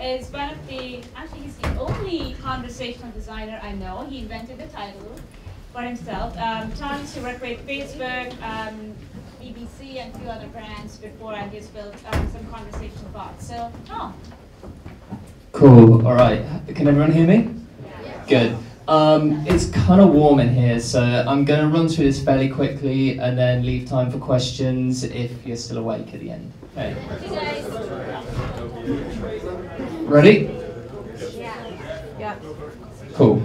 is one of the, actually he's the only conversational designer I know. He invented the title for himself. Tom used to work with Facebook, BBC and a few other brands before, and he's built some conversational bots. So, Tom. Cool, all right. Can everyone hear me? Yeah. Good. It's kind of warm in here, so I'm going to run through this fairly quickly and then leave time for questions if you're still awake at the end. Okay. Ready? Yeah. Cool.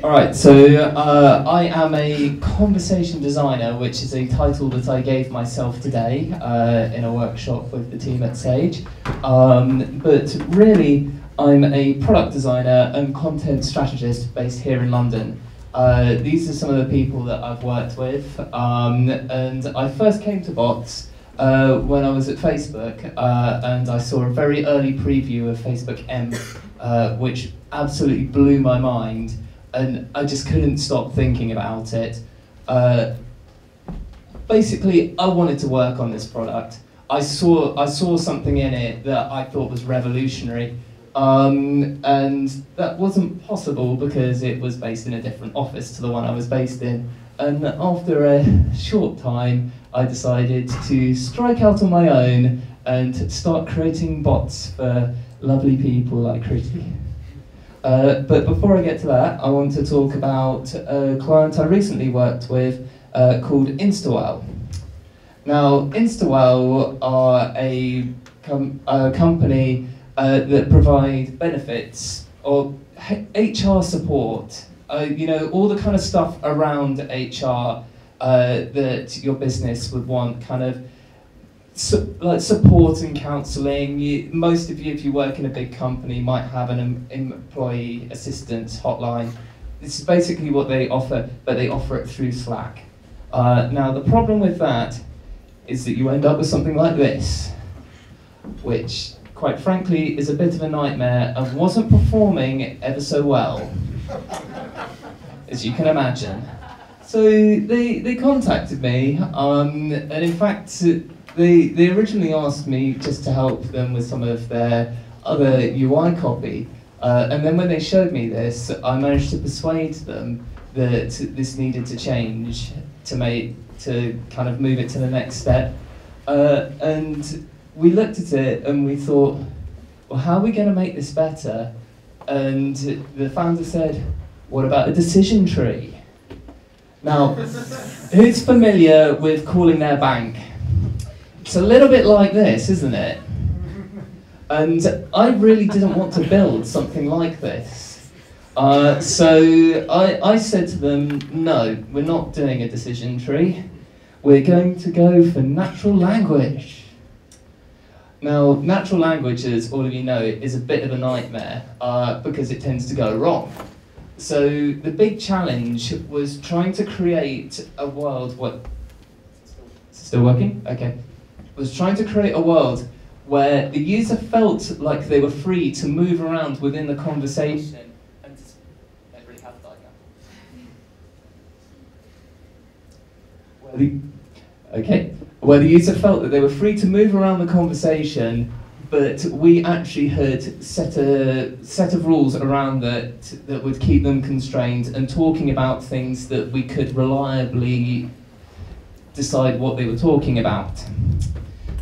All right, so I am a conversation designer, which is a title that I gave myself today in a workshop with the team at Sage. But really, I'm a product designer and content strategist based here in London. These are some of the people that I've worked with, and I first came to bots when I was at Facebook, and I saw a very early preview of Facebook M, which absolutely blew my mind, and I just couldn't stop thinking about it. Basically, I wanted to work on this product. I saw something in it that I thought was revolutionary. And that wasn't possible because it was based in a different office to the one I was based in. And after a short time, I decided to strike out on my own and start creating bots for lovely people like Kriti. But before I get to that, I want to talk about a client I recently worked with called InstaWell. Now, InstaWell are a company that provide benefits or HR support, you know, all the kind of stuff around HR that your business would want, kind of like support and counselling. Most of you, if you work in a big company, might have an employee assistance hotline. This is basically what they offer, but they offer it through Slack. Now, the problem with that is that you end up with something like this, which, quite frankly, is a bit of a nightmare and wasn't performing ever so well, as you can imagine. So they contacted me, and in fact, they originally asked me just to help them with some of their other UI copy, and then when they showed me this, I managed to persuade them that this needed to change to kind of move it to the next step, and we looked at it and we thought, well, how are we going to make this better? And the founder said, what about a decision tree? Now, who's familiar with calling their bank? It's a little bit like this, isn't it? And I really didn't want to build something like this. So I said to them, no, we're not doing a decision tree. We're going to go for natural language. Now, natural language, as all of you know, is a bit of a nightmare because it tends to go wrong. So the big challenge was trying to create a world still working? Okay. Was trying to create a world where the user felt like they were free to move around within the conversation and where the user felt that they were free to move around the conversation, but we actually had set a set of rules around that would keep them constrained and talking about things that we could reliably decide what they were talking about.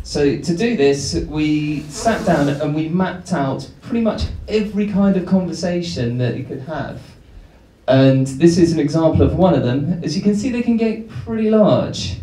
So to do this, we sat down and we mapped out pretty much every kind of conversation that you could have. And this is an example of one of them. As you can see, they can get pretty large.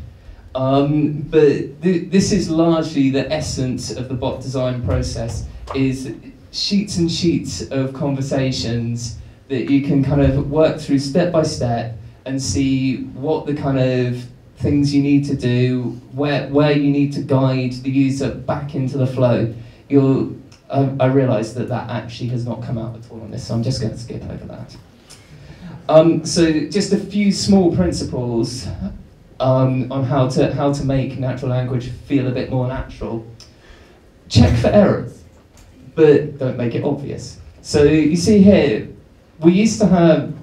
But this is largely the essence of the bot design process, is sheets and sheets of conversations that you can kind of work through step by step and see what the kind of things you need to do, where you need to guide the user back into the flow. I realised that actually has not come out at all on this, so I'm just going to skip over that. So just a few small principles on how to make natural language feel a bit more natural. Check for errors, but don't make it obvious. So you see here, we used to have,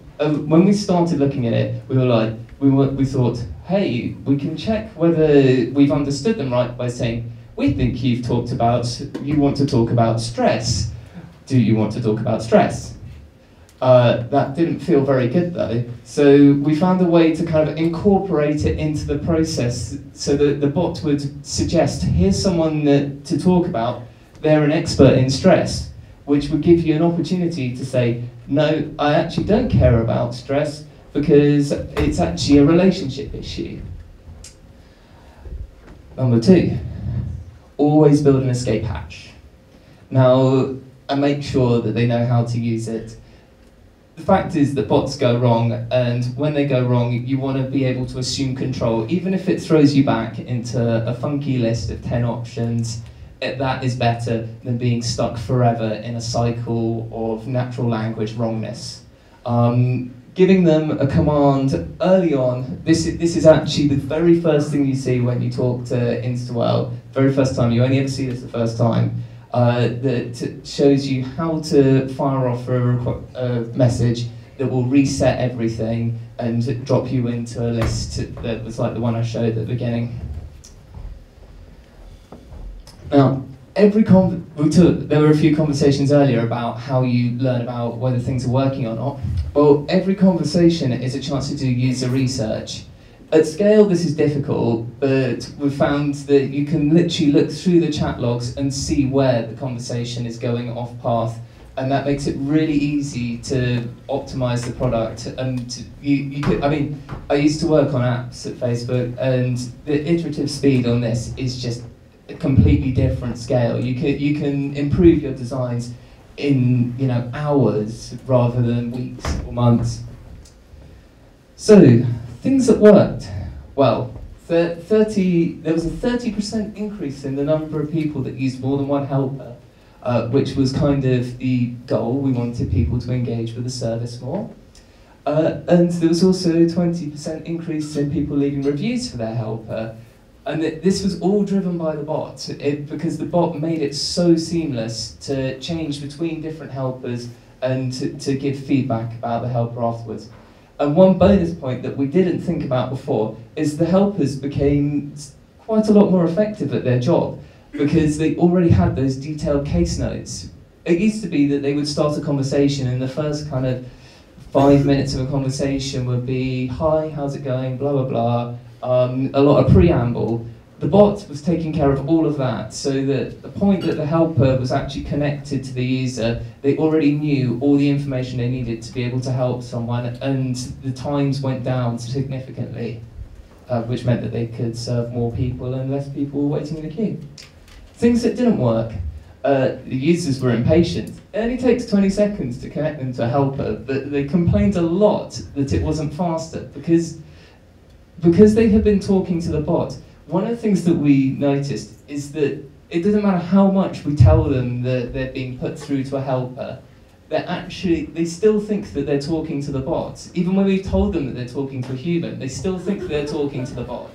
when we started looking at it, we were like, we thought, hey, we can check whether we've understood them right by saying, we think you want to talk about stress. do you want to talk about stress? That didn't feel very good though, so we found a way to kind of incorporate it into the process so that the bot would suggest, here's someone to talk about, they're an expert in stress, which would give you an opportunity to say, no, I actually don't care about stress because it's actually a relationship issue. Number 2, always build an escape hatch. Now, and make sure that they know how to use it. The fact is that bots go wrong, and when they go wrong, you want to be able to assume control. Even if it throws you back into a funky list of 10 options, that is better than being stuck forever in a cycle of natural language wrongness. Giving them a command early on, this is actually the very first thing you see when you talk to InstaWell, very first time, you only ever see this the first time. That shows you how to fire off a message that will reset everything and drop you into a list that was like the one I showed at the beginning. Now, there were a few conversations earlier about how you learn about whether things are working or not. Well, every conversation is a chance to do user research. At scale, this is difficult, but we've found that you can literally look through the chat logs and see where the conversation is going off path, and that makes it really easy to optimize the product. And I used to work on apps at Facebook, and the iterative speed on this is just a completely different scale. You can improve your designs in hours rather than weeks or months. So, things that worked. Well, there was a 30% increase in the number of people that used more than one helper, which was kind of the goal. We wanted people to engage with the service more. And there was also a 20% increase in people leaving reviews for their helper. And this was all driven by the bot, because the bot made it so seamless to change between different helpers and to give feedback about the helper afterwards. And one bonus point that we didn't think about before is the helpers became quite a lot more effective at their job because they already had those detailed case notes. It used to be that they would start a conversation and the first kind of 5 minutes of a conversation would be, hi, how's it going, blah, blah, blah, a lot of preamble. The bot was taking care of all of that, so that the point that the helper was actually connected to the user, they already knew all the information they needed to be able to help someone, and the times went down significantly, which meant that they could serve more people and less people waiting in the queue. Things that didn't work. The users were impatient. It only takes 20 seconds to connect them to a helper, but they complained a lot that it wasn't faster, because they had been talking to the bot. One of the things that we noticed is that it doesn't matter how much we tell them that they're being put through to a helper, they still think that they're talking to the bot. Even when we've told them that they're talking to a human, they still think that they're talking to the bot.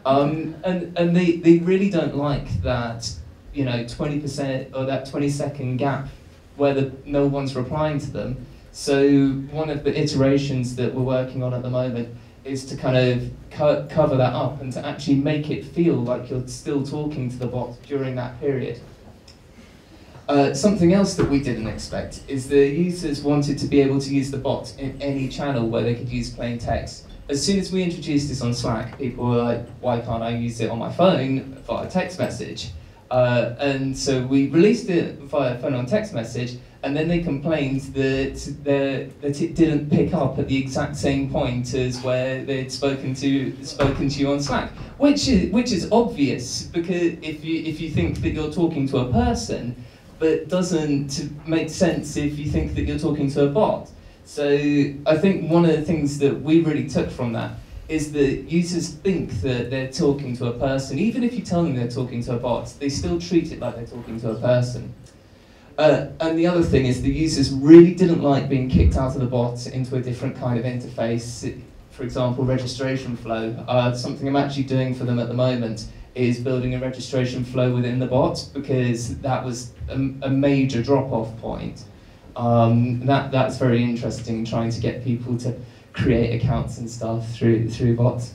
And they really don't like that, 20% or that 20-second gap where no one's replying to them. So one of the iterations that we're working on at the moment is to kind of cover that up and to actually make it feel like you're still talking to the bot during that period. Something else that we didn't expect is the users wanted to be able to use the bot in any channel where they could use plain text. As soon as we introduced this on Slack, people were like, why can't I use it on my phone via text message? And so we released it via phone on text message, and then they complained that it didn't pick up at the exact same point as where they'd spoken to you on Slack, which is obvious, because if you think that you're talking to a person, but doesn't make sense if you think that you're talking to a bot. So I think one of the things that we really took from that is that users think that they're talking to a person. Even if you tell them they're talking to a bot, they still treat it like they're talking to a person. And the other thing is the users really didn't like being kicked out of the bot into a different kind of interface. For example, registration flow. Something I'm actually doing for them at the moment is building a registration flow within the bot, because that was a major drop-off point. That's very interesting, trying to get people to create accounts and stuff through bots.